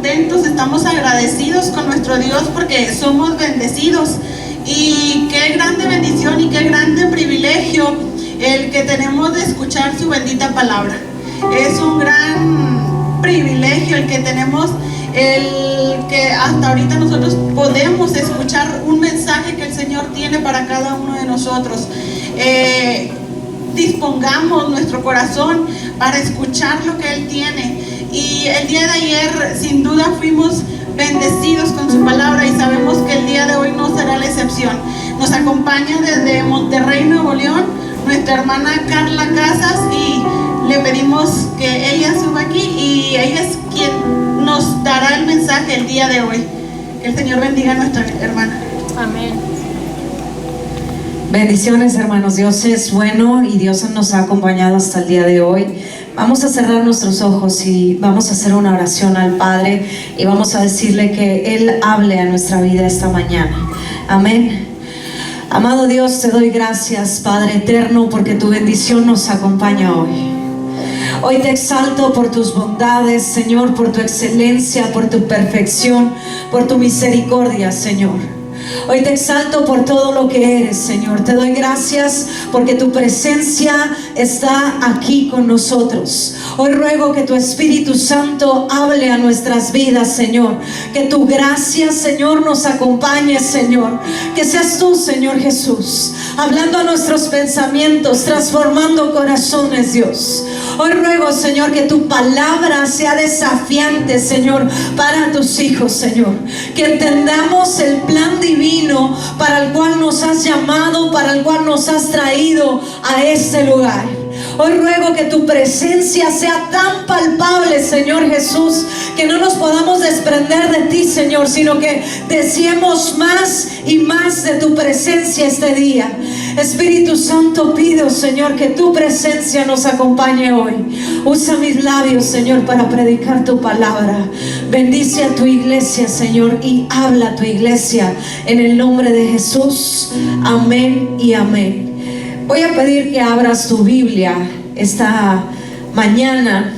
contentos, estamos agradecidos con nuestro Dios porque somos bendecidos. Y qué grande bendición y qué grande privilegio el que tenemos de escuchar su bendita palabra. Es un gran privilegio el que tenemos, el que hasta ahorita nosotros podemos escuchar un mensaje que el Señor tiene para cada uno de nosotros. Dispongamos nuestro corazón para escuchar lo que Él tiene. Y el día de ayer sin duda fuimos bendecidos con su palabra y sabemos que el día de hoy no será la excepción. Nos acompaña desde Monterrey, Nuevo León, nuestra hermana Carla Casas, y le pedimos que ella suba aquí y ella es quien nos dará el mensaje el día de hoy. Que el Señor bendiga a nuestra hermana. Amén. Bendiciones, hermanos. Dios es bueno y Dios nos ha acompañado hasta el día de hoy. Vamos a cerrar nuestros ojos y vamos a hacer una oración al Padre y vamos a decirle que Él hable a nuestra vida esta mañana. Amén. Amado Dios, te doy gracias, Padre eterno, porque tu bendición nos acompaña hoy. Hoy te exalto por tus bondades, Señor, por tu excelencia, por tu perfección, por tu misericordia, Señor. Hoy te exalto por todo lo que eres, Señor. Te doy gracias porque tu presencia está aquí con nosotros. Hoy ruego que tu Espíritu Santo hable a nuestras vidas, Señor. Que tu gracia, Señor, nos acompañe, Señor. Que seas tú, Señor Jesús, hablando a nuestros pensamientos, transformando corazones, Dios. Hoy ruego, Señor, que tu palabra sea desafiante, Señor, para tus hijos, Señor. Que entendamos el plan divino para el cual nos has llamado, para el cual nos has traído a este lugar. Hoy ruego que tu presencia sea tan palpable, Señor Jesús, que no nos podamos desprender de ti, Señor, sino que deseemos más y más de tu presencia este día. Espíritu Santo, pido, Señor, que tu presencia nos acompañe hoy. Usa mis labios, Señor, para predicar tu palabra. Bendice a tu iglesia, Señor, y habla a tu iglesia en el nombre de Jesús. Amén y amén. Voy a pedir que abras tu Biblia esta mañana.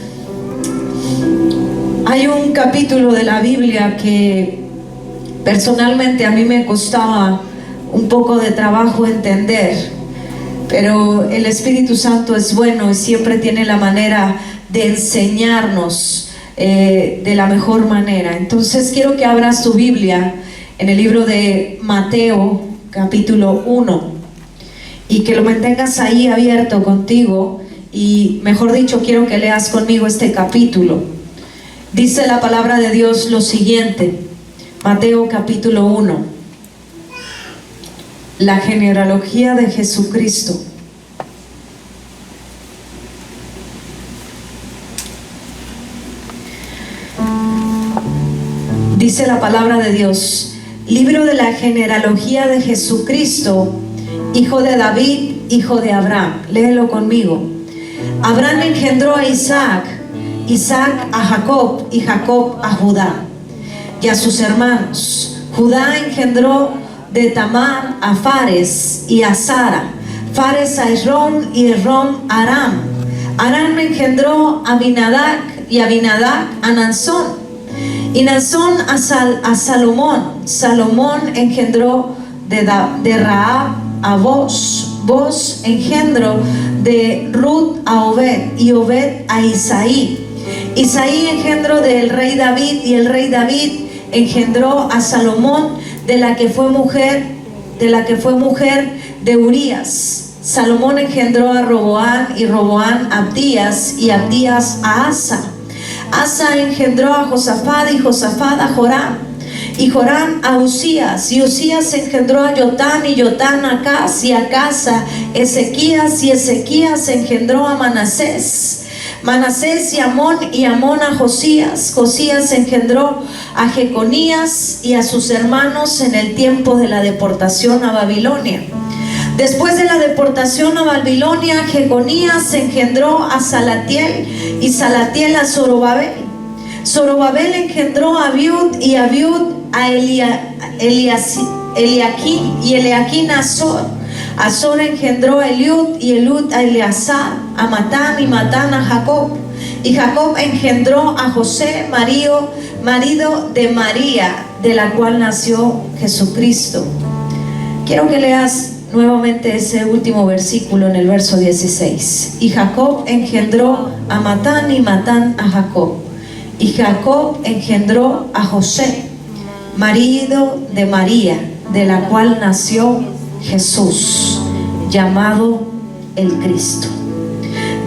Hay un capítulo de la Biblia que personalmente a mí me costaba un poco de trabajo entender, pero el Espíritu Santo es bueno y siempre tiene la manera de enseñarnos de la mejor manera. Entonces quiero que abras tu Biblia en el libro de Mateo capítulo 1 y que lo mantengas ahí abierto contigo, y mejor dicho, quiero que leas conmigo este capítulo. Dice la palabra de Dios lo siguiente, Mateo capítulo 1, la genealogía de Jesucristo. Dice la palabra de Dios, libro de la genealogía de Jesucristo, hijo de David, hijo de Abraham. Léelo conmigo. Abraham engendró a Isaac, Isaac a Jacob y Jacob a Judá y a sus hermanos. Judá engendró de Tamar a Fares y a Sara, Fares a Esrom y Esrom a Aram. Aram engendró a Aminadab y Aminadab a Naasón, y Naasón a Salomón. Salomón engendró de Rahab a Boz engendró de Ruth a Obed, y Obed a Isaí. Isaí engendró del rey David, y el rey David engendró a Salomón, de la que fue mujer de Urías. Salomón engendró a Roboam, y Roboam a Abdías, y Abdías a Asa. Asa engendró a Josafat, y Josafat a Joram, y Joram a Usías, y Usías engendró a Jotán, y Jotán a Acaz, y Acaz a Ezequías, y Ezequías engendró a Manasés, Manasés y Amón a Josías. Josías engendró a Jeconías y a sus hermanos en el tiempo de la deportación a Babilonia. Después de la deportación a Babilonia, Jeconías engendró a Salatiel, y Salatiel a Zorobabel. Zorobabel engendró a Abiud, y Abiud a Eliaquín, y Eliaquín a Azor. Azor engendró a Eliud, y Eliud a Eleazar, a Matán, y Matán a Jacob. Y Jacob engendró a José, marido de María, de la cual nació Jesucristo. Quiero que leas nuevamente ese último versículo en el verso 16. Y Jacob engendró a Matán y Matán a Jacob. Y Jacob engendró a José, marido de María, de la cual nació Jesús, llamado el Cristo.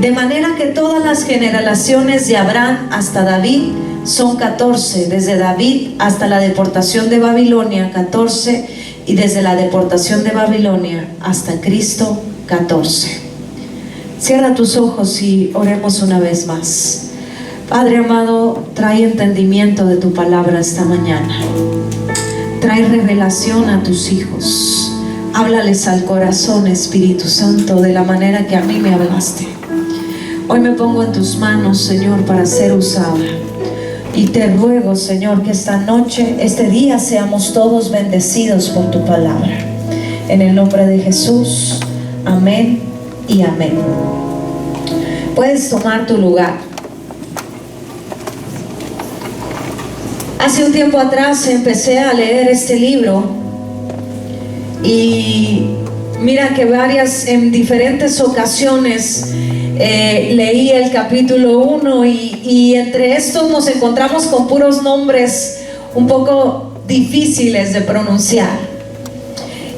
De manera que todas las generaciones de Abraham hasta David son 14, desde David hasta la deportación de Babilonia 14, y desde la deportación de Babilonia hasta Cristo 14. Cierra tus ojos y oremos una vez más. Padre amado, trae entendimiento de tu palabra esta mañana. Trae revelación a tus hijos. Háblales al corazón, Espíritu Santo, de la manera que a mí me hablaste. Hoy me pongo en tus manos, Señor, para ser usada. Y te ruego, Señor, que esta noche, este día, seamos todos bendecidos por tu palabra. En el nombre de Jesús, amén y amén. Puedes tomar tu lugar. Hace un tiempo atrás empecé a leer este libro y mira que en diferentes ocasiones leí el capítulo 1 y entre estos nos encontramos con puros nombres un poco difíciles de pronunciar.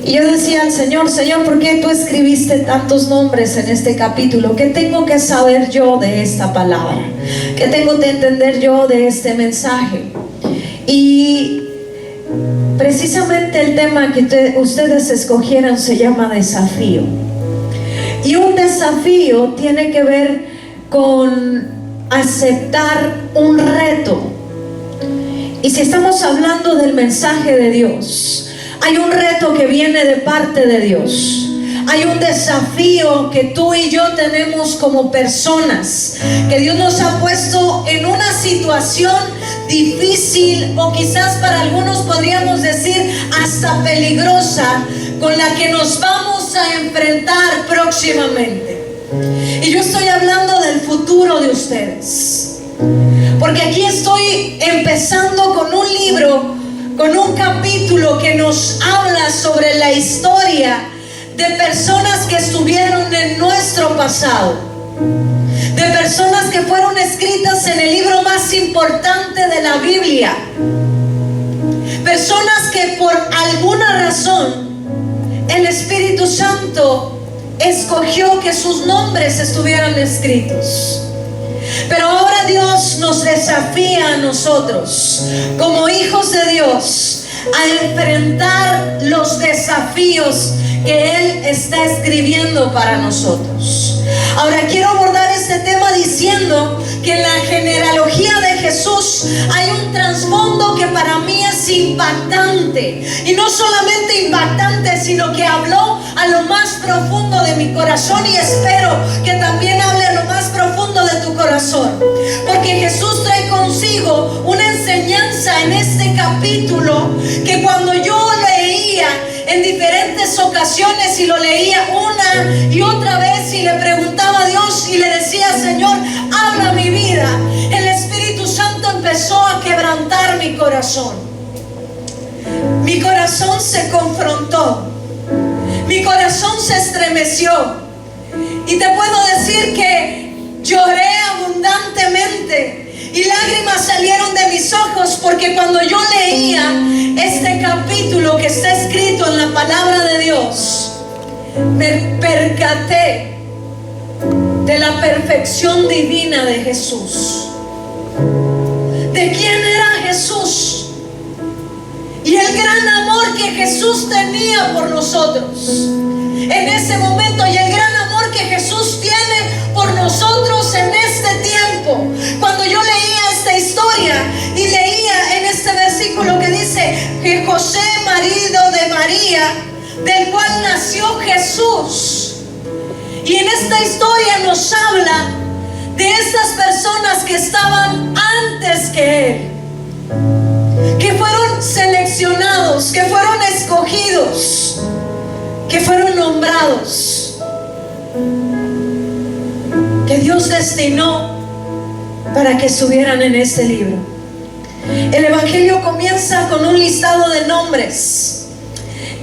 Y yo decía al Señor, ¿por qué tú escribiste tantos nombres en este capítulo? ¿Qué tengo que saber yo de esta palabra? ¿Qué tengo que entender yo de este mensaje? Y precisamente el tema que ustedes escogieron se llama desafío. Y un desafío tiene que ver con aceptar un reto. Y si estamos hablando del mensaje de Dios, hay un reto que viene de parte de Dios. Hay un desafío que tú y yo tenemos como personas, que Dios nos ha puesto en una situación difícil, o quizás para algunos podríamos decir hasta peligrosa, con la que nos vamos a enfrentar próximamente. Y yo estoy hablando del futuro de ustedes, porque aquí estoy empezando con un libro, con un capítulo que nos habla sobre la historia de personas que estuvieron en nuestro pasado, de personas que fueron escritas en el libro más importante de la Biblia, personas que por alguna razón el Espíritu Santo escogió que sus nombres estuvieran escritos. Pero ahora Dios nos desafía a nosotros, como hijos de Dios, a enfrentar los desafíos que Él está escribiendo para nosotros. Ahora quiero abordar este tema diciendo que en la genealogía de Jesús hay un trasfondo que para mí es impactante. Y no solamente impactante, sino que habló a lo más profundo de mi corazón, y espero que también hable a lo más profundo de tu corazón. Porque Jesús trae consigo una enseñanza en este capítulo que cuando yo leía en diferentes ocasiones, y lo leía una y otra vez y le preguntaba a Dios y le decía: Señor, habla mi vida, el Espíritu Santo empezó a quebrantar mi corazón. Mi corazón se confrontó, mi corazón se estremeció, y te puedo decir que lloré abundantemente y lágrimas salieron de mis ojos, porque cuando yo leía este capítulo que está escrito en la palabra de Dios, me percaté de la perfección divina de Jesús, de quién era Jesús y el gran amor que Jesús tenía por nosotros en ese momento, y el gran amor que Jesús tiene por nosotros en este tiempo. Cuando yo leía esta historia y leía en este versículo que dice que José, marido de María, del cual nació Jesús, y en esta historia nos habla de estas personas que estaban antes que Él, que fueron seleccionados, que fueron escogidos, que fueron nombrados, que Dios destinó para que estuvieran en este libro. El Evangelio comienza con un listado de nombres,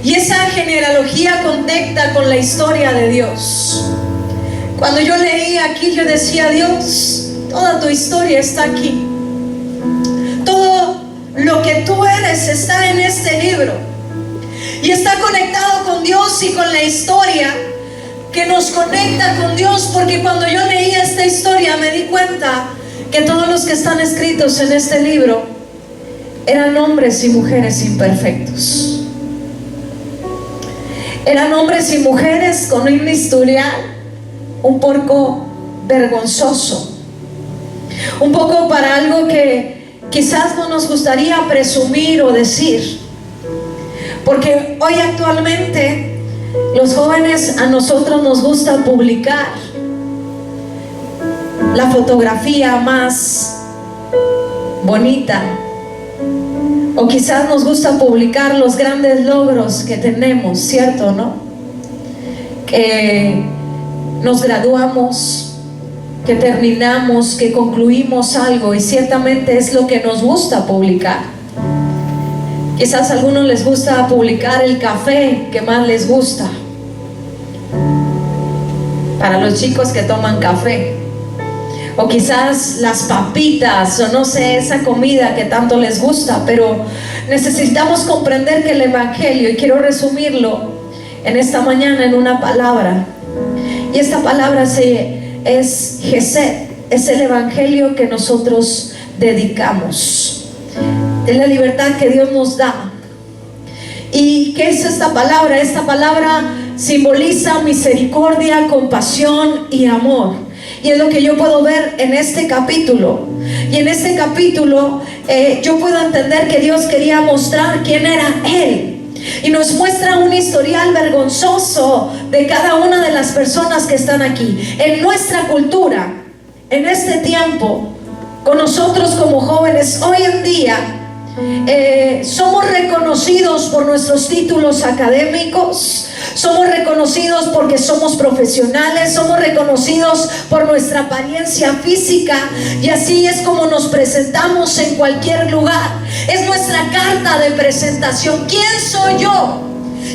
y esa genealogía conecta con la historia de Dios. Cuando yo leía aquí, yo decía: Dios, toda tu historia está aquí. Todo lo que tú eres está en este libro, y está conectado con Dios y con la historia que nos conecta con Dios. Porque cuando yo leía esta historia me di cuenta que todos los que están escritos en este libro eran hombres y mujeres imperfectos. Eran hombres y mujeres con un historial un poco vergonzoso, un poco para algo que quizás no nos gustaría presumir o decir, porque hoy actualmente los jóvenes, a nosotros nos gusta publicar la fotografía más bonita, o quizás nos gusta publicar los grandes logros que tenemos, ¿cierto, no? Que nos graduamos, que terminamos, que concluimos algo, y ciertamente es lo que nos gusta publicar. Quizás a algunos les gusta publicar el café que más les gusta, para los chicos que toman café, o quizás las papitas, o no sé, esa comida que tanto les gusta. Pero necesitamos comprender que el Evangelio, y quiero resumirlo en esta mañana en una palabra, y esta palabra es Gesed, es el Evangelio que nosotros dedicamos, es la libertad que Dios nos da. ¿Y qué es esta palabra? Esta palabra simboliza misericordia, compasión y amor. Y es lo que yo puedo ver en este capítulo. Y en este capítulo yo puedo entender que Dios quería mostrar quién era Él. Y nos muestra un historial vergonzoso de cada una de las personas que están aquí. En nuestra cultura, en este tiempo, con nosotros como jóvenes, hoy en día, somos reconocidos por nuestros títulos académicos, somos reconocidos porque somos profesionales, somos reconocidos por nuestra apariencia física, y así es como nos presentamos en cualquier lugar. Es nuestra carta de presentación. ¿Quién soy yo?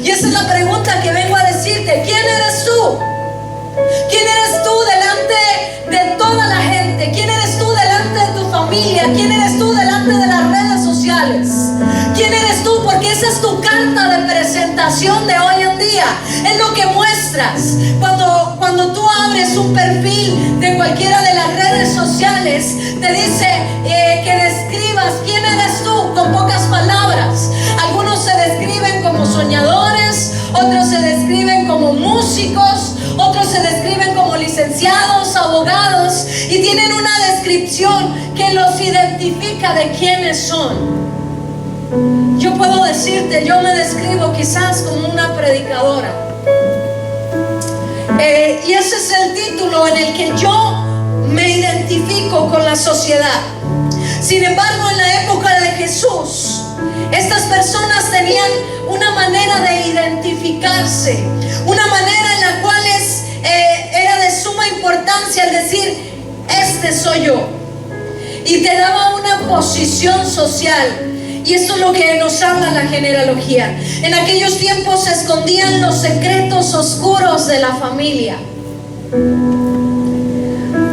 Y esa es la pregunta que vengo a decirte. ¿Quién eres tú? ¿Quién eres tú delante de toda la gente? ¿Quién eres tú delante de tu familia? ¿Quién eres tú delante de las redes sociales? ¿Quién eres tú? Porque esa es tu carta de presentación de hoy en día. Es lo que muestras. Cuando tú abres un perfil de cualquiera de las redes sociales, te dice que describas quién eres tú con pocas palabras. Algunos se describen como soñadores, otros se describen como músicos, otros se describen como licenciados, abogados, y tienen una descripción que los identifica de quiénes son. Yo puedo decirte, yo me describo quizás como una predicadora, y ese es el título en el que yo me identifico con la sociedad. Sin embargo, en la época de Jesús, estas personas tenían una manera de identificarse, una manera en la cual era de suma importancia el decir: este soy yo, y te daba una posición social. Y esto es lo que nos habla la genealogía. En aquellos tiempos se escondían los secretos oscuros de la familia.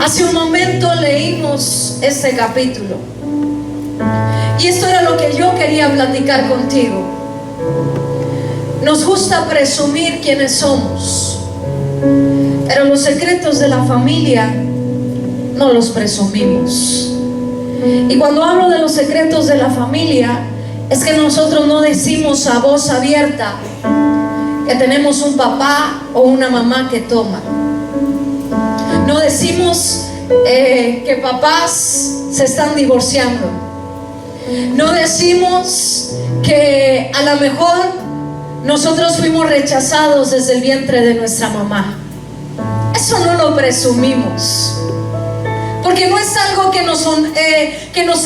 Hace un momento leímos este capítulo, y esto era lo que yo quería platicar contigo. Nos gusta presumir quiénes somos, pero los secretos de la familia no los presumimos. Y cuando hablo de los secretos de la familia, es que nosotros no decimos a voz abierta que tenemos un papá o una mamá que toma. No decimos que papás se están divorciando. No decimos que a lo mejor nosotros fuimos rechazados desde el vientre de nuestra mamá. Eso no lo presumimos, porque no es algo que nos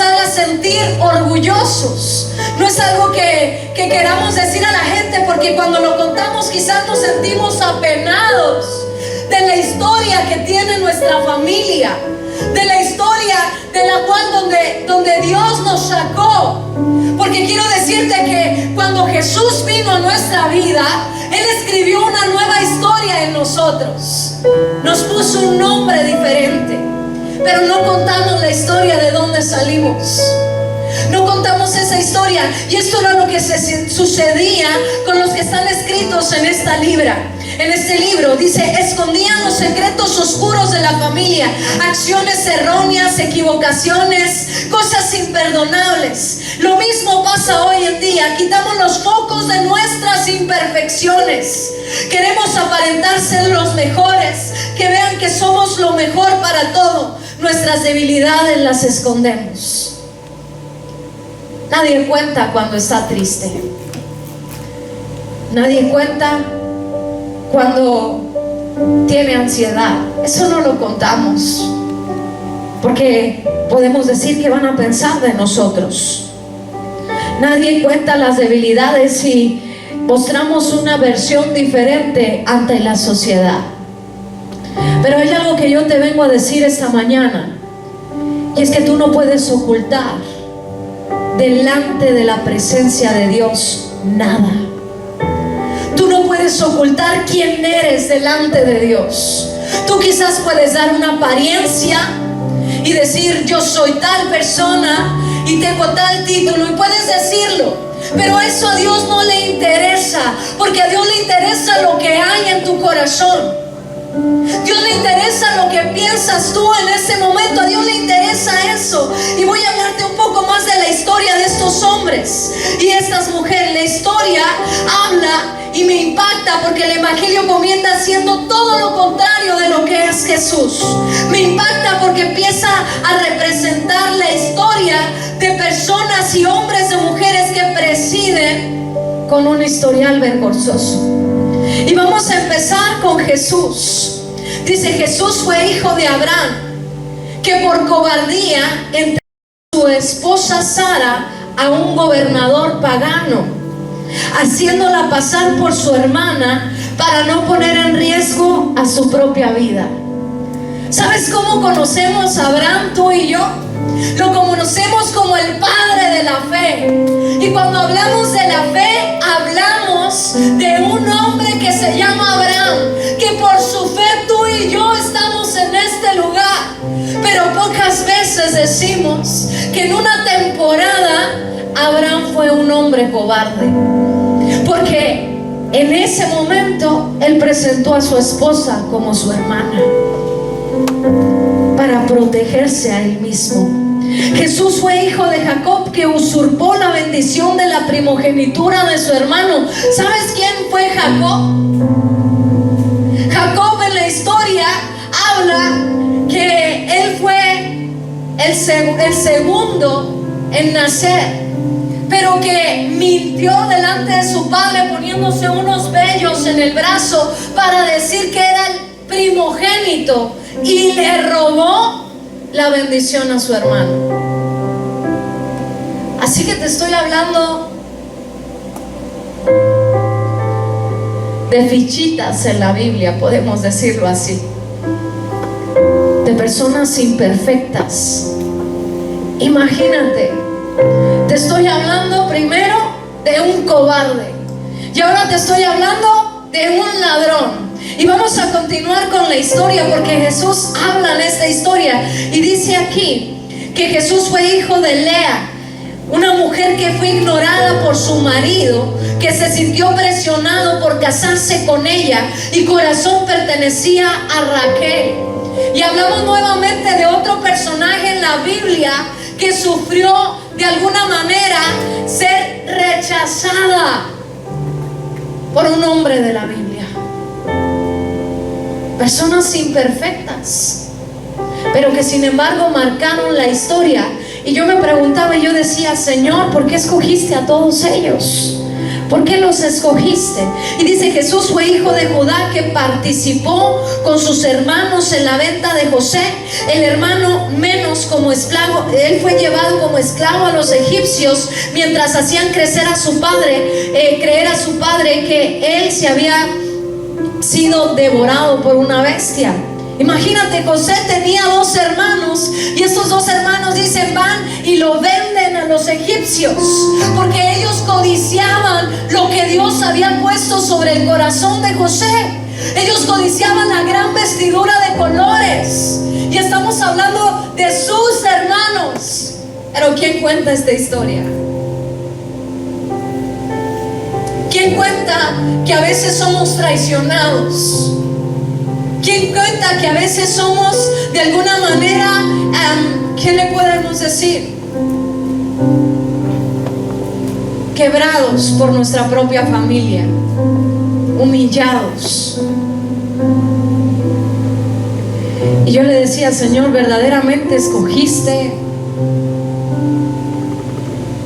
haga sentir orgullosos. No es algo que queramos decir a la gente, porque cuando lo contamos quizás nos sentimos apenados de la historia que tiene nuestra familia, de la historia de la cual donde Dios nos sacó. Porque quiero decirte que cuando Jesús vino a nuestra vida, Él escribió una nueva historia en nosotros. Nos puso un nombre diferente, pero no contamos la historia de dónde salimos. No contamos esa historia. Y esto era lo que sucedía con los que están escritos en esta libra. En este libro dice: escondían los secretos oscuros de la familia, acciones erróneas, equivocaciones, cosas imperdonables. Lo mismo pasa hoy en día. Quitamos los focos de nuestras imperfecciones. Queremos aparentar ser los mejores, que vean que somos lo mejor para todo. Nuestras debilidades las escondemos. Nadie cuenta cuando está triste. Nadie cuenta cuando tiene ansiedad. Eso no lo contamos, porque podemos decir que van a pensar de nosotros. Nadie cuenta las debilidades y mostramos una versión diferente ante la sociedad. Pero hay algo que yo te vengo a decir esta mañana, y es que tú no puedes ocultar delante de la presencia de Dios nada. Tú no puedes ocultar quién eres delante de Dios. Tú quizás puedes dar una apariencia y decir: yo soy tal persona y tengo tal título, y puedes decirlo, pero eso a Dios no le interesa, porque a Dios le interesa lo que hay en tu corazón. Dios le interesa lo que piensas tú en ese momento. A Dios le interesa eso. Y voy a hablarte un poco más de la historia de estos hombres y estas mujeres. La historia habla y me impacta, porque el evangelio comienza siendo todo lo contrario de lo que es Jesús. Me impacta porque empieza a representar la historia de personas y hombres y mujeres que presiden con un historial vergonzoso. Y vamos a empezar con Jesús. Dice: Jesús fue hijo de Abraham, que por cobardía entregó a su esposa Sara a un gobernador pagano, haciéndola pasar por su hermana para no poner en riesgo a su propia vida. ¿Sabes cómo conocemos a Abraham, tú y yo? Lo conocemos como el padre de la fe. Y cuando hablamos de la fe, hablamos de un hombre que se llama Abraham, que por su fe tú y yo estamos en este lugar. Pero pocas veces decimos que en una temporada Abraham fue un hombre cobarde, porque en ese momento él presentó a su esposa como su hermana para protegerse a él mismo. Jesús fue hijo de Jacob, que usurpó la bendición de la primogenitura de su hermano. ¿Sabes quién fue Jacob? Jacob en la historia habla que él fue el segundo en nacer, pero que mintió delante de su padre poniéndose unos vellos en el brazo para decir que era el primogénito, y le robó la bendición a su hermano. Así que te estoy hablando de fichitas en la Biblia, podemos decirlo así, de personas imperfectas. Imagínate, te estoy hablando primero de un cobarde, y ahora te estoy hablando de un ladrón. Y vamos a continuar con la historia, porque Jesús habla en esta historia y dice aquí que Jesús fue hijo de Lea, una mujer que fue ignorada por su marido, que se sintió presionado por casarse con ella, y corazón pertenecía a Raquel. Y hablamos nuevamente de otro personaje en la Biblia que sufrió de alguna manera ser rechazada por un hombre de la Biblia. Personas imperfectas, pero que sin embargo marcaron la historia. Y yo me preguntaba y yo decía: Señor, ¿por qué escogiste a todos ellos? ¿Por qué los escogiste? Y dice: Jesús fue hijo de Judá, que participó con sus hermanos en la venta de José, el hermano menos, como esclavo. Él fue llevado como esclavo a los egipcios mientras hacían crecer a su padre, creer a su padre que él se había sido devorado por una bestia. Imagínate, José tenía 2 hermanos y estos 2 hermanos dicen van y lo venden a los egipcios porque ellos codiciaban lo que Dios había puesto sobre el corazón de José. Ellos codiciaban la gran vestidura de colores y estamos hablando de sus hermanos. Pero ¿quién cuenta esta historia? ¿Quién cuenta que a veces somos traicionados? ¿Quién cuenta que a veces somos de alguna manera, qué le podemos decir? Quebrados por nuestra propia familia, humillados. Y yo le decía, Señor, verdaderamente escogiste,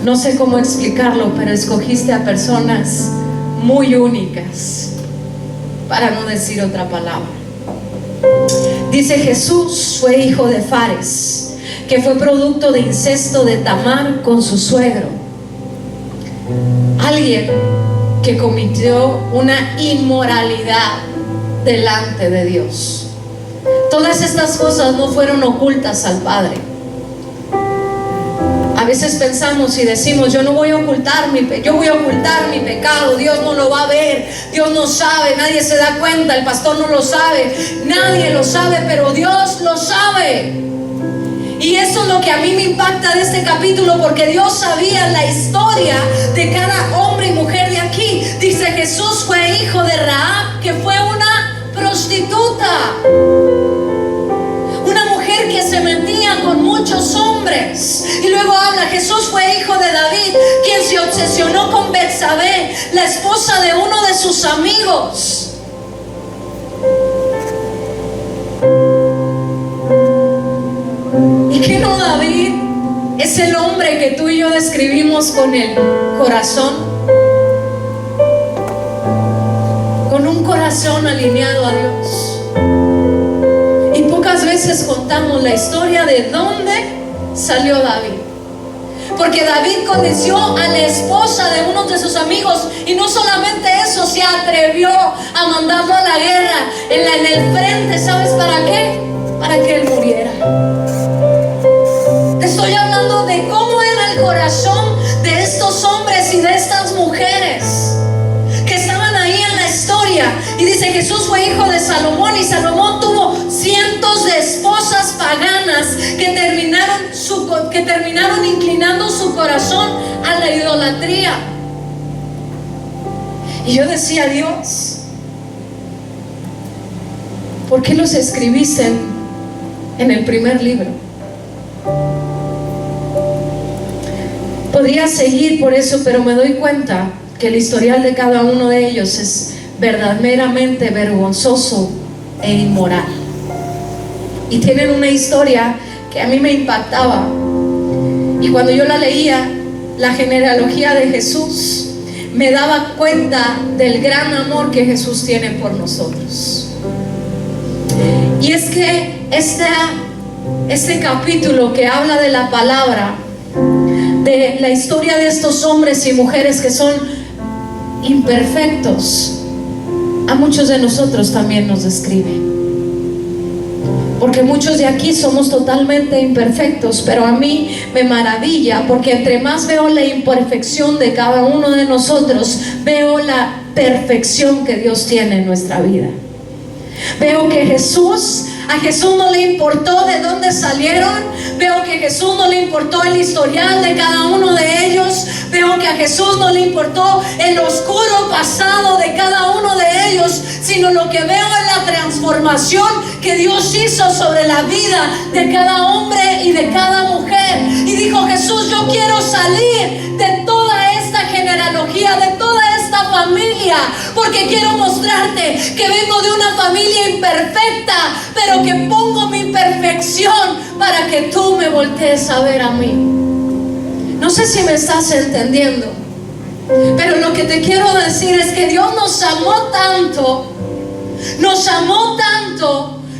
no sé cómo explicarlo, pero escogiste a personas muy únicas, para no decir otra palabra. Dice, Jesús fue hijo de Fares, que fue producto de incesto de Tamar con su suegro. Alguien que cometió una inmoralidad delante de Dios. Todas estas cosas no fueron ocultas al Padre. A veces pensamos y decimos, yo voy a ocultar mi pecado, Dios no lo va a ver, Dios no sabe, nadie se da cuenta, el pastor no lo sabe, nadie lo sabe, pero Dios lo sabe. Y eso es lo que a mí me impacta de este capítulo, porque Dios sabía la historia de cada hombre y mujer de aquí. Dice, Jesús fue hijo de Rahab, que fue una prostituta, una mujer que se metía con muchos hombres. Y luego habla, Jesús fue hijo de David, quien se obsesionó con Betsabé, la esposa de uno de sus amigos. ¿Y qué no David es el hombre que tú y yo describimos con el corazón? Con un corazón alineado a Dios. Y pocas veces contamos la historia de dónde salió David. Porque David codició a la esposa de uno de sus amigos. Y no solamente eso, se atrevió a mandarlo a la guerra en el frente. ¿Sabes para qué? Para que él muriera. Te estoy hablando de cómo era el corazón de estos hombres y de estas mujeres que estaban ahí en la historia. Y dice, Jesús fue hijo de Salomón, y Salomón tuvo cientos de esposas paganas que terminaron inclinando su corazón a la idolatría. Y yo decía, Dios, ¿por qué los escribiste en el primer libro? Podría seguir por eso, pero me doy cuenta que el historial de cada uno de ellos es verdaderamente vergonzoso e inmoral. Y tienen una historia que a mí me impactaba. Y cuando yo la leía, la genealogía de Jesús, me daba cuenta del gran amor que Jesús tiene por nosotros. Y es que este capítulo que habla de la palabra, de la historia de estos hombres y mujeres que son imperfectos, a muchos de nosotros también nos describe. Porque muchos de aquí somos totalmente imperfectos, pero a mí me maravilla, porque entre más veo la imperfección de cada uno de nosotros, veo la perfección que Dios tiene en nuestra vida. Veo que a Jesús no le importó de dónde salieron. Veo que a Jesús no le importó el historial de cada uno de ellos. Veo que a Jesús no le importó el oscuro pasado de cada uno de ellos, sino lo que veo es la transformación que Dios hizo sobre la vida de cada hombre y de cada mujer. Y dijo Jesús, yo quiero salir de toda esta genealogía, de toda esta familia, porque quiero mostrarte que vengo de una familia imperfecta, pero que pongo mi perfección para que tú me voltees a ver a mí. No sé si me estás entendiendo, pero lo que te quiero decir es que Dios nos amó tanto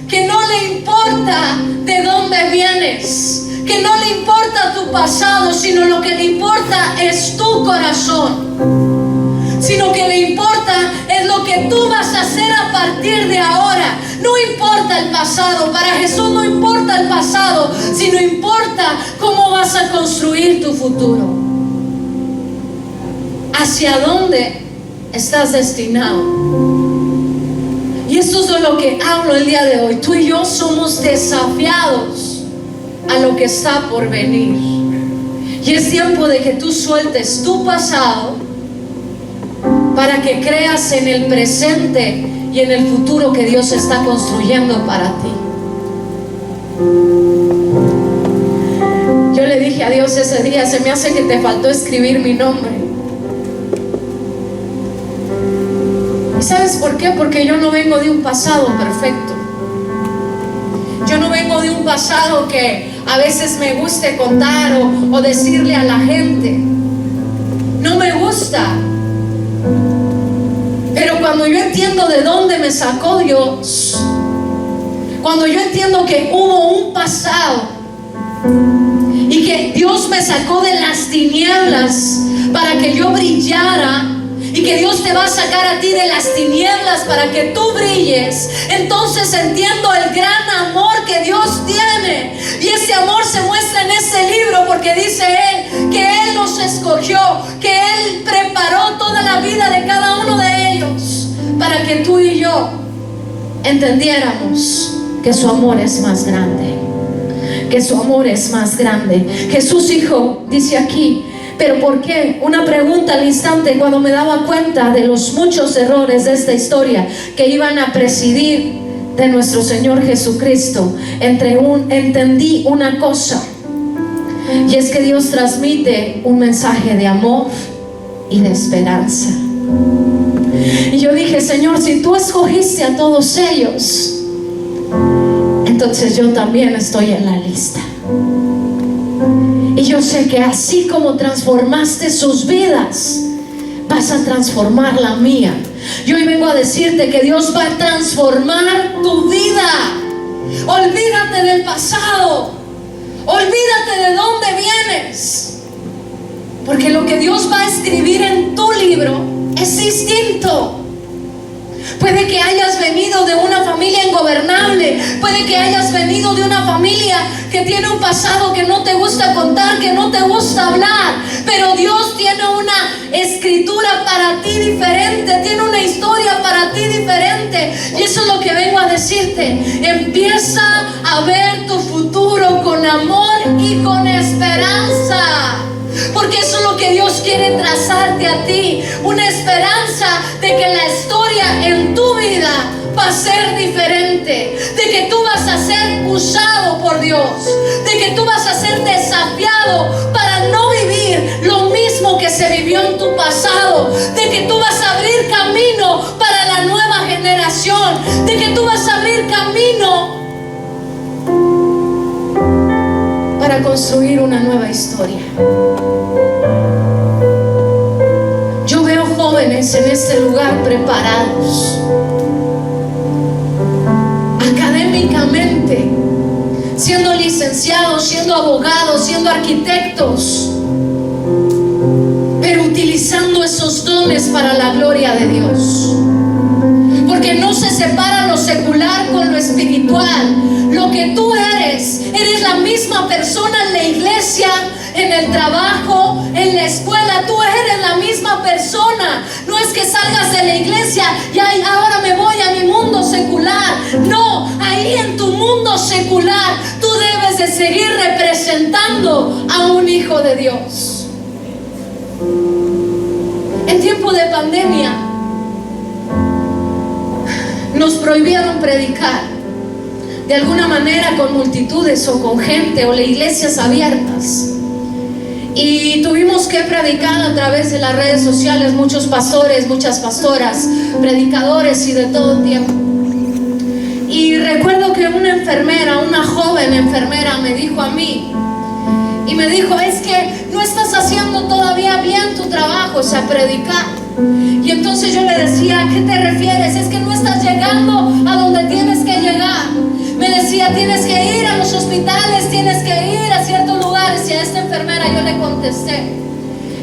que no le importa de dónde vienes, que no le importa tu pasado, sino lo que le importa es tu corazón, sino que le importa es lo que que tú vas a hacer a partir de ahora. No importa el pasado, para Jesús no importa el pasado, sino importa cómo vas a construir tu futuro. ¿Hacia dónde estás destinado? Y esto es de lo que hablo el día de hoy. Tú y yo somos desafiados a lo que está por venir. Y es tiempo de que tú sueltes tu pasado para que creas en el presente y en el futuro que Dios está construyendo para ti. Yo le dije a Dios ese día: se me hace que te faltó escribir mi nombre. ¿Y sabes por qué? Porque yo no vengo de un pasado perfecto. Yo no vengo de un pasado que a veces me guste contar o decirle a la gente. No me gusta. Pero cuando yo entiendo de dónde me sacó Dios, cuando yo entiendo que hubo un pasado y que Dios me sacó de las tinieblas para que yo brillara, y que Dios te va a sacar a ti de las tinieblas para que tú brilles, entonces entiendo el gran amor que Dios tiene. Y ese amor se muestra en ese libro, porque dice Él que Él nos escogió, que Él preparó toda la vida de cada uno de ellos para que tú y yo entendiéramos que su amor es más grande, que su amor es más grande. Jesús dijo, dice aquí: ¿pero por qué? Una pregunta al instante, cuando me daba cuenta de los muchos errores de esta historia que iban a presidir de nuestro Señor Jesucristo, entendí una cosa, y es que Dios transmite un mensaje de amor y de esperanza. Y yo dije: Señor, si tú escogiste a todos ellos, entonces yo también estoy en la lista. Y yo sé que así como transformaste sus vidas, vas a transformar la mía. Yo hoy vengo a decirte que Dios va a transformar tu vida. Olvídate del pasado. Olvídate de dónde vienes. Porque lo que Dios va a escribir en tu libro es distinto. Puede que hayas venido de una familia ingobernable, puede que hayas venido de una familia que tiene un pasado que no te gusta contar, que no te gusta hablar, pero Dios tiene una escritura para ti diferente, tiene una historia para ti diferente. Y eso es lo que vengo a decirte: empieza a ver tu futuro con amor y con esperanza. Porque eso es lo que Dios quiere trazarte a ti, una esperanza de que la historia en tu vida va a ser diferente, de que tú vas a ser usado por Dios, de que tú vas a ser desafiado para no vivir lo mismo que se vivió en tu pasado, de que tú vas a abrir camino para la nueva generación, de que tú vas a abrir camino para construir una nueva historia. Yo veo jóvenes en este lugar preparados académicamente, siendo licenciados, siendo abogados, siendo arquitectos, pero utilizando esos dones para la gloria de Dios. Porque no se separa lo secular con lo espiritual. Lo que tú eres la misma persona en la iglesia, en el trabajo, en la escuela. Tú eres la misma persona. No es que salgas de la iglesia y ahora me voy a mi mundo secular. No, ahí en tu mundo secular tú debes de seguir representando a un hijo de Dios. En tiempo de pandemia nos prohibieron predicar de alguna manera con multitudes o con gente o las iglesias abiertas, y tuvimos que predicar a través de las redes sociales, muchos pastores, muchas pastoras, predicadores y de todo tiempo. Y recuerdo que una enfermera, una joven enfermera, me dijo a mí, y me dijo: es que no estás haciendo todavía bien tu trabajo, o sea, predicar. Y entonces yo le decía: ¿a qué te refieres? Es que no estás llegando a donde tienes que llegar. Me decía: tienes que ir a los hospitales, tienes que ir a ciertos lugares. Y a esta enfermera yo le contesté,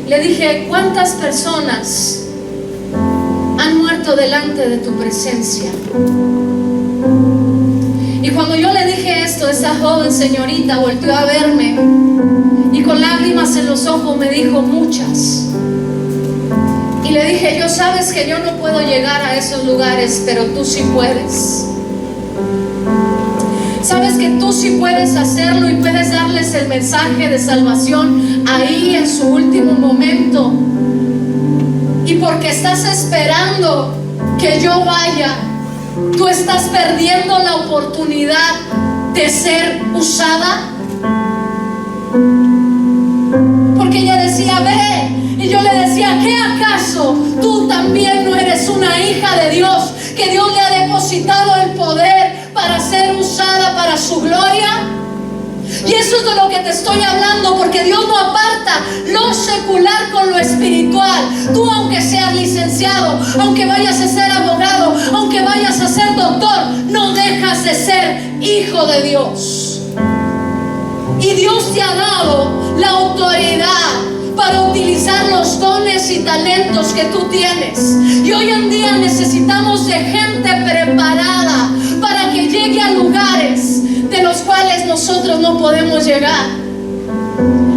le dije: ¿cuántas personas han muerto puesto delante de tu presencia. Y cuando yo le dije esto, esa joven señorita volteó a verme y con lágrimas en los ojos me dijo: muchas. Y le dije: yo, sabes que yo no puedo llegar a esos lugares, pero tú sí puedes. Sabes que tú sí puedes hacerlo y puedes darles el mensaje de salvación ahí en su último momento. Y porque estás esperando que yo vaya, tú estás perdiendo la oportunidad de ser usada. Porque ella decía: ve. Y yo le decía: ¿qué acaso tú también no eres una hija de Dios? Que Dios le ha depositado el poder para ser usada para su gloria. Y eso es de lo que te estoy hablando, porque Dios no aparta lo secular con lo espiritual. Tú, aunque seas licenciado, aunque vayas a ser abogado, aunque vayas a ser doctor, no dejas de ser hijo de Dios. Y Dios te ha dado la autoridad para utilizar los dones y talentos que tú tienes. Y hoy en día necesitamos de gente preparada para que llegue a lugares de los cuales nosotros no podemos llegar.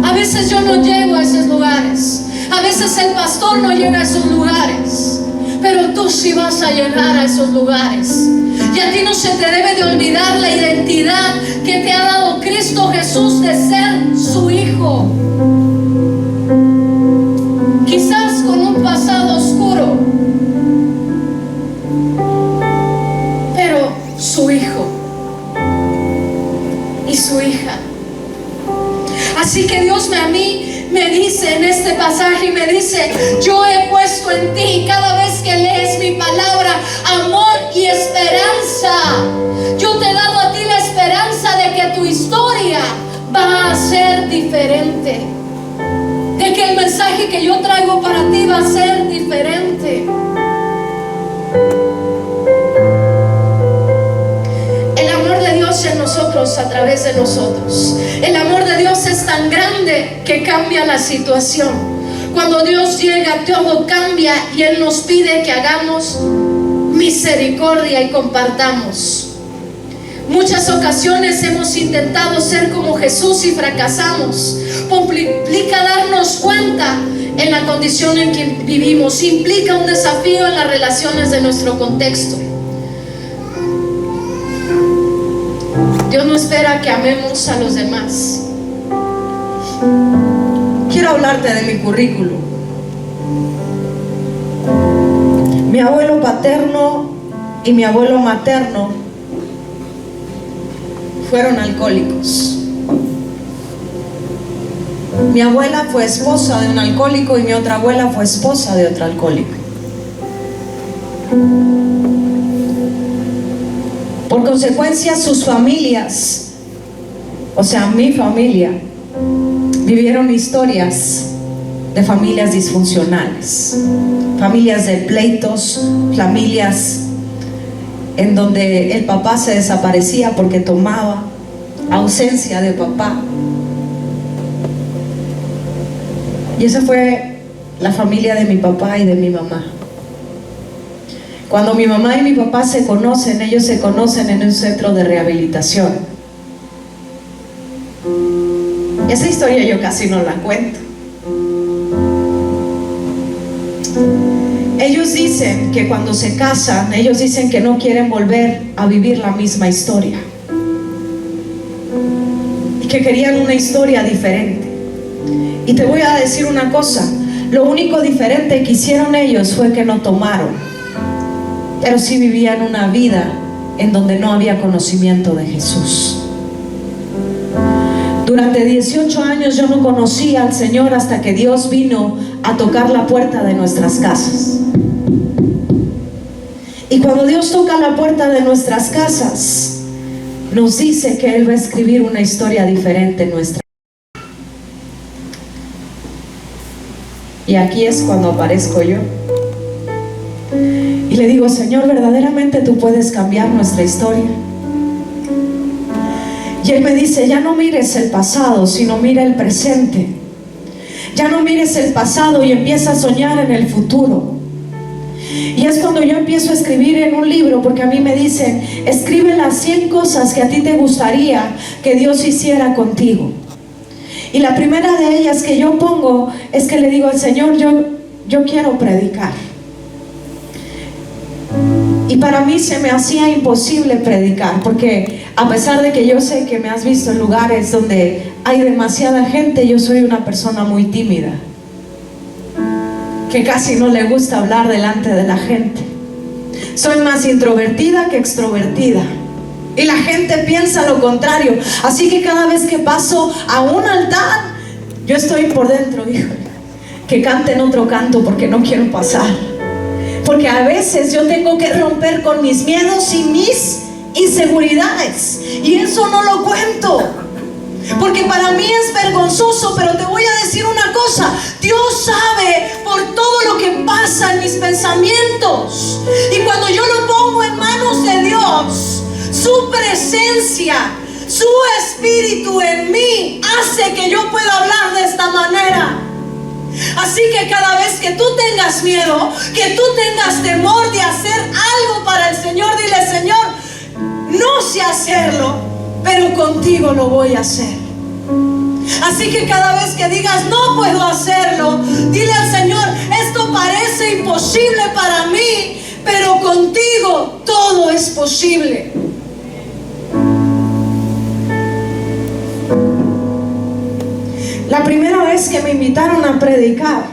A veces yo no llego a esos lugares, a veces el pastor no llega a esos lugares, pero tú sí vas a llegar a esos lugares. Y a ti no se te debe de olvidar la identidad que te ha dado Cristo Jesús de ser su hijo. Quizás con un pasado oscuro, pero su hijo y su hija. Así que Dios a mí me dice en este pasaje, y me dice: yo he puesto en ti, cada vez que lees mi palabra, amor y esperanza. Yo te he dado a ti la esperanza de que tu historia va a ser diferente, de que el mensaje que yo traigo para ti va a ser diferente. El amor de Dios en nosotros, a través de nosotros. El amor de Dios es tan grande que cambia la situación. Cuando Dios llega, todo cambia y Él nos pide que hagamos misericordia y compartamos. Muchas ocasiones hemos intentado ser como Jesús y fracasamos. Implica darnos cuenta en la condición en que vivimos. Implica un desafío en las relaciones de nuestro contexto. Dios no espera que amemos a los demás. Quiero hablarte de mi currículum. Mi abuelo paterno y mi abuelo materno fueron alcohólicos. Mi abuela fue esposa de un alcohólico y mi otra abuela fue esposa de otro alcohólico. Por consecuencia, sus familias, o sea, mi familia, vivieron historias de familias disfuncionales, familias de pleitos, familias en donde el papá se desaparecía porque tomaba, ausencia de papá. Y esa fue la familia de mi papá y de mi mamá. Cuando mi mamá y mi papá se conocen, ellos se conocen en un centro de rehabilitación. Esa historia yo casi no la cuento. Ellos dicen que cuando se casan, ellos dicen que no quieren volver a vivir la misma historia y que querían una historia diferente. Y te voy a decir una cosa: lo único diferente que hicieron ellos fue que no tomaron, pero sí vivían una vida en donde no había conocimiento de Jesús. Durante 18 años yo no conocía al Señor hasta que Dios vino a tocar la puerta de nuestras casas. Y cuando Dios toca la puerta de nuestras casas, nos dice que Él va a escribir una historia diferente en nuestra vida. Y aquí es cuando aparezco yo. Y le digo: Señor, verdaderamente tú puedes cambiar nuestra historia. Y Él me dice: ya no mires el pasado, sino mira el presente. Ya no mires el pasado y empieza a soñar en el futuro. Y es cuando yo empiezo a escribir en un libro, porque a mí me dicen, escribe las 100 cosas que a ti te gustaría que Dios hiciera contigo. Y la primera de ellas que yo pongo es que le digo al Señor, yo quiero predicar. Y para mí se me hacía imposible predicar, porque a pesar de que yo sé que me has visto en lugares donde hay demasiada gente, yo soy una persona muy tímida, que casi no le gusta hablar delante de la gente. Soy más introvertida que extrovertida, y la gente piensa lo contrario. Así que cada vez que paso a un altar, yo estoy por dentro, híjole, que canten otro canto porque no quiero pasar. Porque a veces yo tengo que romper con mis miedos y mis inseguridades, y eso no lo cuento, porque para mí es vergonzoso. Pero te voy a decir una cosa: Dios sabe por todo lo que pasa en mis pensamientos, y cuando yo lo pongo en manos de Dios, su presencia, su espíritu en mí hace que yo pueda hablar de esta manera. Así que cada vez que tú tengas miedo, que tú tengas temor de hacer algo para el Señor, dile: Señor, no sé hacerlo, pero contigo lo voy a hacer. Así que cada vez que digas no puedo hacerlo, dile al Señor: esto parece imposible para mí, pero contigo todo es posible. La primera vez que me invitaron a predicar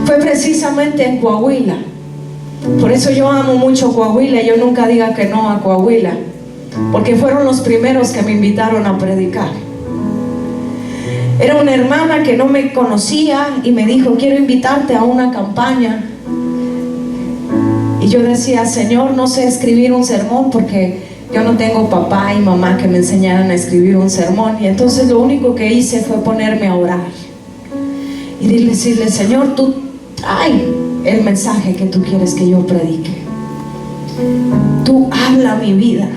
fue precisamente en Coahuila. Por eso yo amo mucho Coahuila. Yo nunca diga que no a Coahuila, porque fueron los primeros que me invitaron a predicar. Era una hermana que no me conocía y me dijo: quiero invitarte a una campaña. Y yo decía: Señor, no sé escribir un sermón, porque yo no tengo papá y mamá que me enseñaran a escribir un sermón. Y entonces lo único que hice fue ponerme a orar y decirle: Señor, tú trae el mensaje que tú quieres que yo predique. Tú habla mi vida.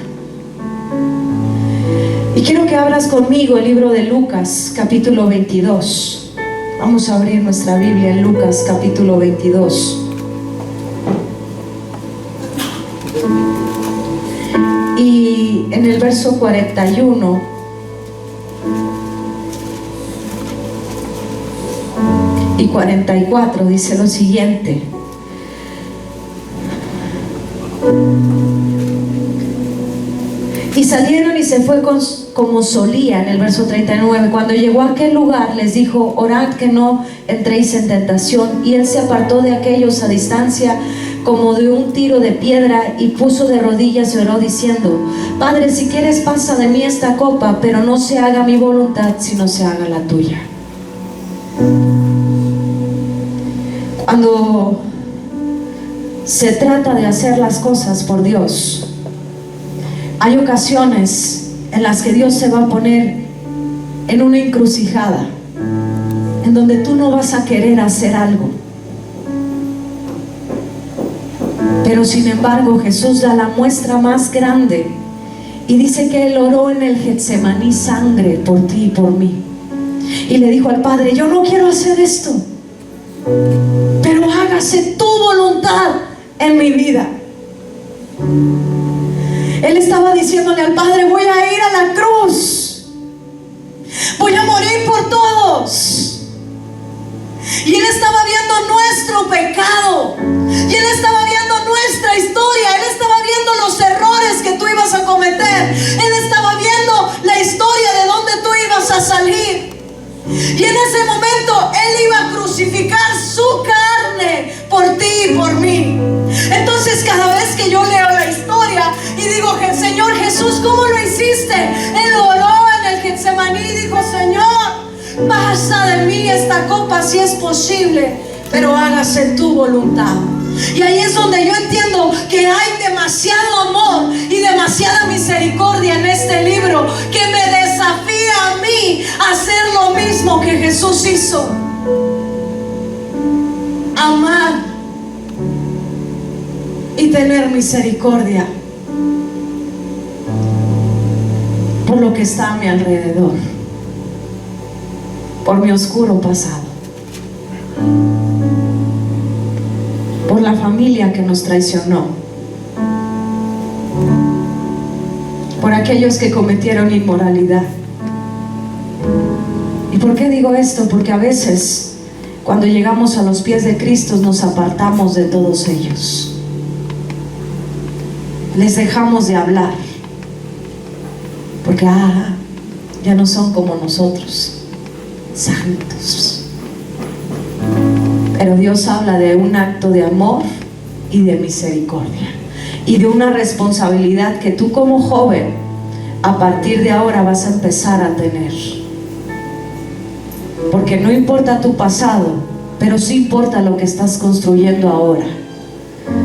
Y quiero que abras conmigo el libro de Lucas, capítulo 22. Vamos a abrir nuestra Biblia en Lucas, capítulo 22. Y en el verso 41 y 44 dice lo siguiente: y salieron y se fue como solía. En el verso 39, cuando llegó a aquel lugar les dijo: orad que no entréis en tentación. Y él se apartó de aquellos a distancia como de un tiro de piedra, y puso de rodillas y oró diciendo: Padre, si quieres, pasa de mí esta copa, pero no se haga mi voluntad sino se haga la tuya. Cuando se trata de hacer las cosas por Dios, hay ocasiones en las que Dios se va a poner en una encrucijada, en donde tú no vas a querer hacer algo. Pero sin embargo Jesús da la muestra más grande y dice que Él oró en el Getsemaní sangre por ti y por mí, y le dijo al Padre: yo no quiero hacer esto, pero hágase tu voluntad en mi vida. Él estaba diciéndole al Padre: voy a ir a la cruz, voy a morir por todos. Y Él estaba viendo nuestro pecado, y Él estaba viendo nuestra historia. Él estaba viendo los errores que tú ibas a cometer. Él estaba viendo la historia de donde tú ibas a salir. Y en ese momento Él iba a crucificar su carne por ti y por mí. Entonces cada vez que yo leo la historia y digo: Señor Jesús, ¿cómo lo hiciste? Él oró en el Getsemaní y dijo: Señor, pasa de mí esta copa si es posible, pero hágase tu voluntad. Y ahí es donde yo entiendo que hay demasiado amor y demasiada misericordia en este libro, que me desafía a mí a hacer lo mismo que Jesús hizo: amar y tener misericordia por lo que está a mi alrededor, por mi oscuro pasado, por por la familia que nos traicionó, por aquellos que cometieron inmoralidad. ¿Y por qué digo esto? Porque a veces cuando llegamos a los pies de Cristo nos apartamos de todos ellos, les dejamos de hablar, porque ya no son como nosotros, santos. Pero Dios habla de un acto de amor y de misericordia, y de una responsabilidad que tú como joven a partir de ahora vas a empezar a tener. Porque no importa tu pasado, pero sí importa lo que estás construyendo ahora.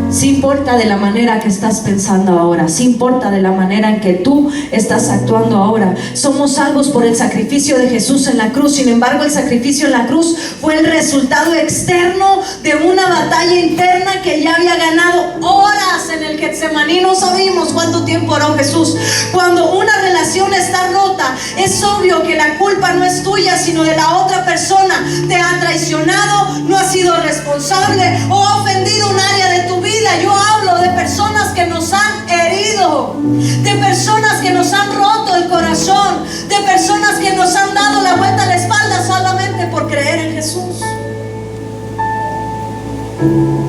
Sí importa de la manera que estás pensando ahora. Sí importa de la manera en que tú estás actuando ahora. Somos salvos por el sacrificio de Jesús en la cruz. Sin embargo, el sacrificio en la cruz fue el resultado externo de una batalla interna que ya había ganado horas en el Getsemaní. No sabemos cuánto tiempo oró Jesús. Cuando una relación está rota, es obvio que la culpa no es tuya, sino de la otra persona. Te ha traicionado, no ha sido responsable o ha ofendido un área de tu vida. Yo hablo de personas que nos han herido, de personas que nos han roto el corazón, de personas que nos han dado la vuelta a la espalda solamente por creer en Jesús.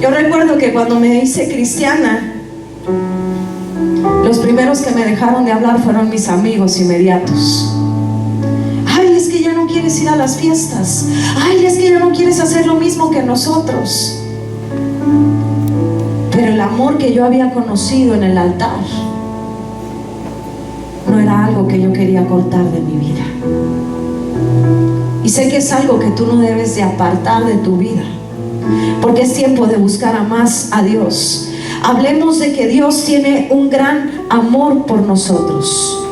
Yo recuerdo que cuando me hice cristiana, los primeros que me dejaron de hablar fueron mis amigos inmediatos. Ay, es que ya no quieres ir a las fiestas. Ay, es que ya no quieres hacer lo mismo que nosotros. Pero el amor que yo había conocido en el altar no era algo que yo quería cortar de mi vida. Y sé que es algo que tú no debes de apartar de tu vida, porque es tiempo de buscar más a Dios. Hablemos de que Dios tiene un gran amor por nosotros.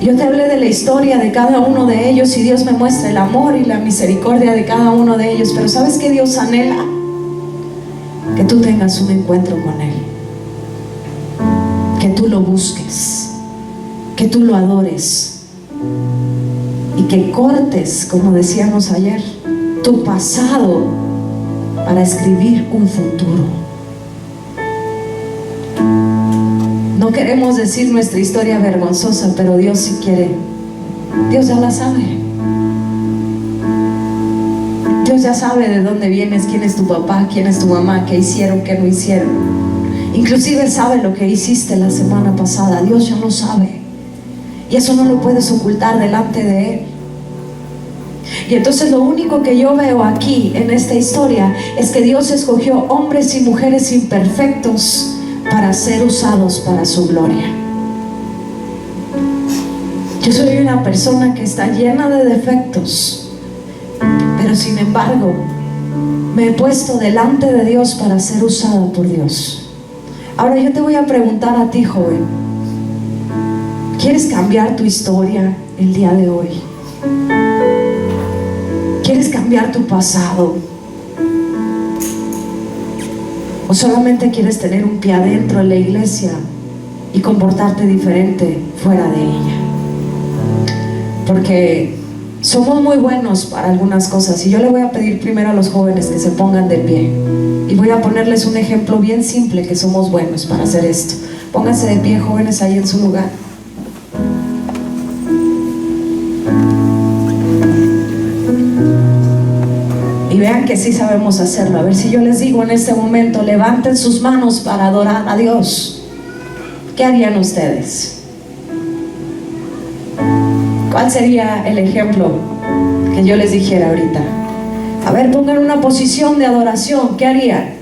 Yo te hablé de la historia de cada uno de ellos y Dios me muestra el amor y la misericordia de cada uno de ellos. Pero ¿sabes qué Dios anhela? Que tú tengas un encuentro con Él, que tú lo busques, que tú lo adores y que cortes, como decíamos ayer, tu pasado para escribir un futuro. No queremos decir nuestra historia vergonzosa, pero Dios sí quiere. Dios ya la sabe. Dios ya sabe de dónde vienes, quién es tu papá, quién es tu mamá, qué hicieron, qué no hicieron. Inclusive sabe lo que hiciste la semana pasada. Dios ya lo sabe. Y eso no lo puedes ocultar delante de Él. Y entonces lo único que yo veo aquí en esta historia es que Dios escogió hombres y mujeres imperfectos para ser usados para su gloria. Yo soy una persona que está llena de defectos, pero sin embargo me he puesto delante de Dios para ser usada por Dios. Ahora yo te voy a preguntar a ti, joven, ¿quieres cambiar tu historia el día de hoy? ¿Quieres cambiar tu pasado? ¿O solamente quieres tener un pie adentro en la iglesia y comportarte diferente fuera de ella? Porque somos muy buenos para algunas cosas, y yo le voy a pedir primero a los jóvenes que se pongan de pie, y voy a ponerles un ejemplo bien simple que somos buenos para hacer esto. Pónganse de pie, jóvenes, ahí en su lugar. Y vean que sí sabemos hacerlo. A ver, si yo les digo en este momento, levanten sus manos para adorar a Dios, ¿qué harían ustedes? ¿Cuál sería el ejemplo que yo les dijera ahorita? A ver, pongan una posición de adoración, ¿qué harían?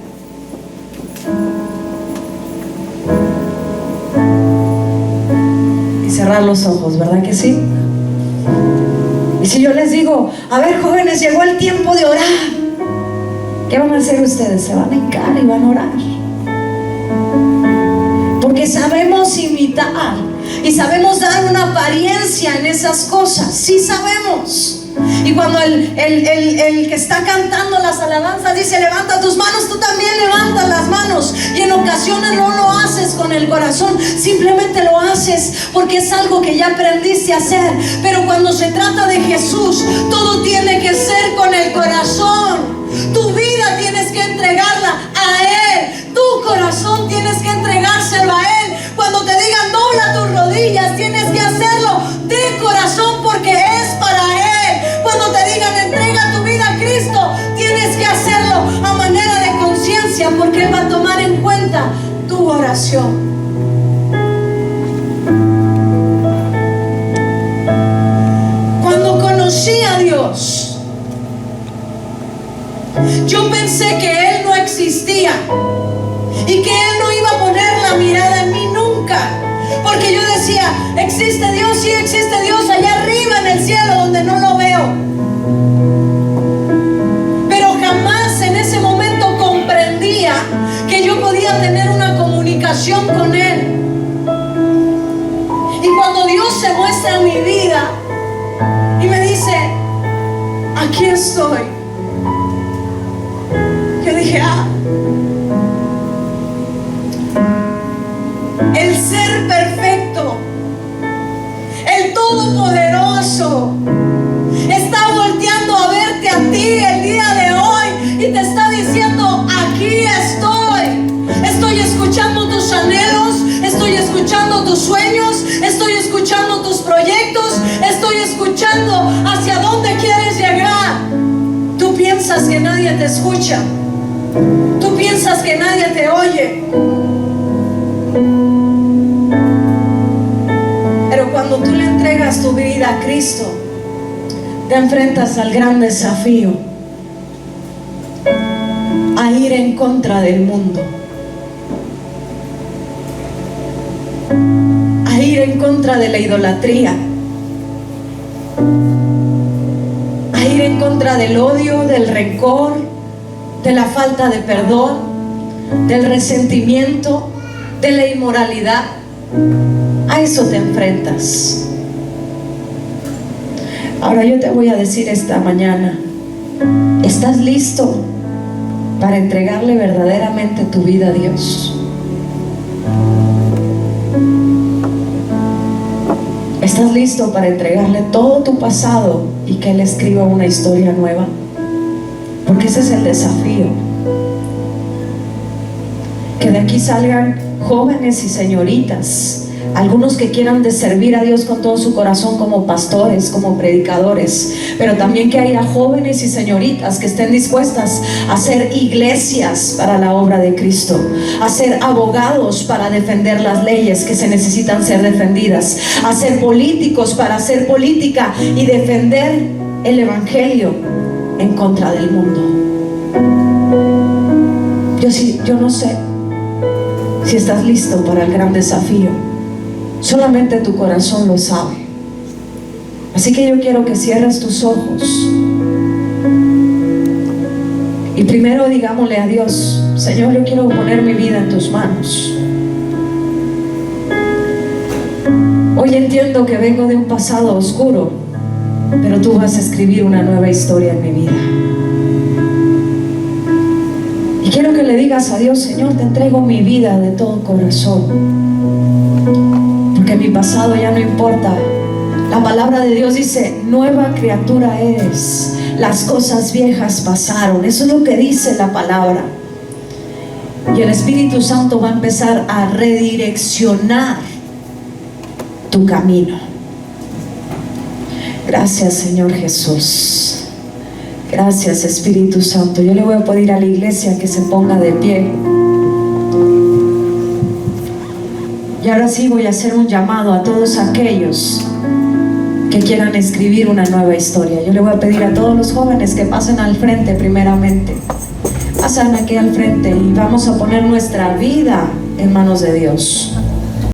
Y cerrar los ojos, ¿verdad que sí? Y si yo les digo, a ver, jóvenes, llegó el tiempo de orar, ¿qué van a hacer ustedes? Se van a hincar y van a orar. Porque sabemos imitar y sabemos dar una apariencia en esas cosas. Sí sabemos. Y cuando el que está cantando las alabanzas dice, levanta tus manos, tú también levantas las manos. Y en ocasiones no lo haces con el corazón, simplemente lo haces porque es algo que ya aprendiste a hacer. Pero cuando se trata de Jesús, todo tiene que ser con el corazón. Tu vida tienes que entregarla oración. Cuando conocí a Dios, yo pensé que Él no existía y que Él no iba a poner la mirada en mí nunca, porque yo decía, existe Dios, sí existe Dios allá arriba en el cielo donde no lo veo. Pero jamás en ese momento comprendía que yo podía tener una comunicación con Él. Y cuando Dios se muestra en mi vida y me dice, aquí estoy, yo dije, el ser perfecto, el todopoderoso, está volteando a verte a ti el día de hoy y te está diciendo, aquí estoy escuchando tus anhelos, estoy escuchando tus sueños, estoy escuchando tus proyectos, estoy escuchando hacia dónde quieres llegar. Tú piensas que nadie te escucha, tú piensas que nadie te oye, pero cuando tú le entregas tu vida a Cristo, te enfrentas al gran desafío, a ir en contra del mundo, a ir en contra de la idolatría, a ir en contra del odio, del rencor, de la falta de perdón, del resentimiento, de la inmoralidad. A eso te enfrentas. Ahora yo te voy a decir esta mañana, ¿estás listo para entregarle verdaderamente tu vida a Dios? ¿Estás listo para entregarle todo tu pasado y que Él escriba una historia nueva? Porque ese es el desafío. Que de aquí salgan jóvenes y señoritas, algunos que quieran de servir a Dios con todo su corazón como pastores, como predicadores, pero también que haya jóvenes y señoritas que estén dispuestas a hacer iglesias para la obra de Cristo, a ser abogados para defender las leyes que se necesitan ser defendidas, a ser políticos para hacer política y defender el evangelio en contra del mundo. Yo no sé si estás listo para el gran desafío. Solamente tu corazón lo sabe. Así que yo quiero que cierres tus ojos y primero digámosle a Dios, Señor, yo quiero poner mi vida en tus manos. Hoy entiendo que vengo de un pasado oscuro, pero tú vas a escribir una nueva historia en mi vida. Y quiero que le digas a Dios, Señor, te entrego mi vida de todo corazón, porque mi pasado ya no importa. La palabra de Dios dice, nueva criatura eres, las cosas viejas pasaron. Eso es lo que dice la palabra. Y el Espíritu Santo va a empezar a redireccionar tu camino. Gracias, Señor Jesús. Gracias, Espíritu Santo. Yo le voy a pedir a la iglesia que se ponga de pie. Y ahora sí voy a hacer un llamado a todos aquellos que quieran escribir una nueva historia. Yo le voy a pedir a todos los jóvenes que pasen al frente primeramente. Pasan aquí al frente y vamos a poner nuestra vida en manos de Dios.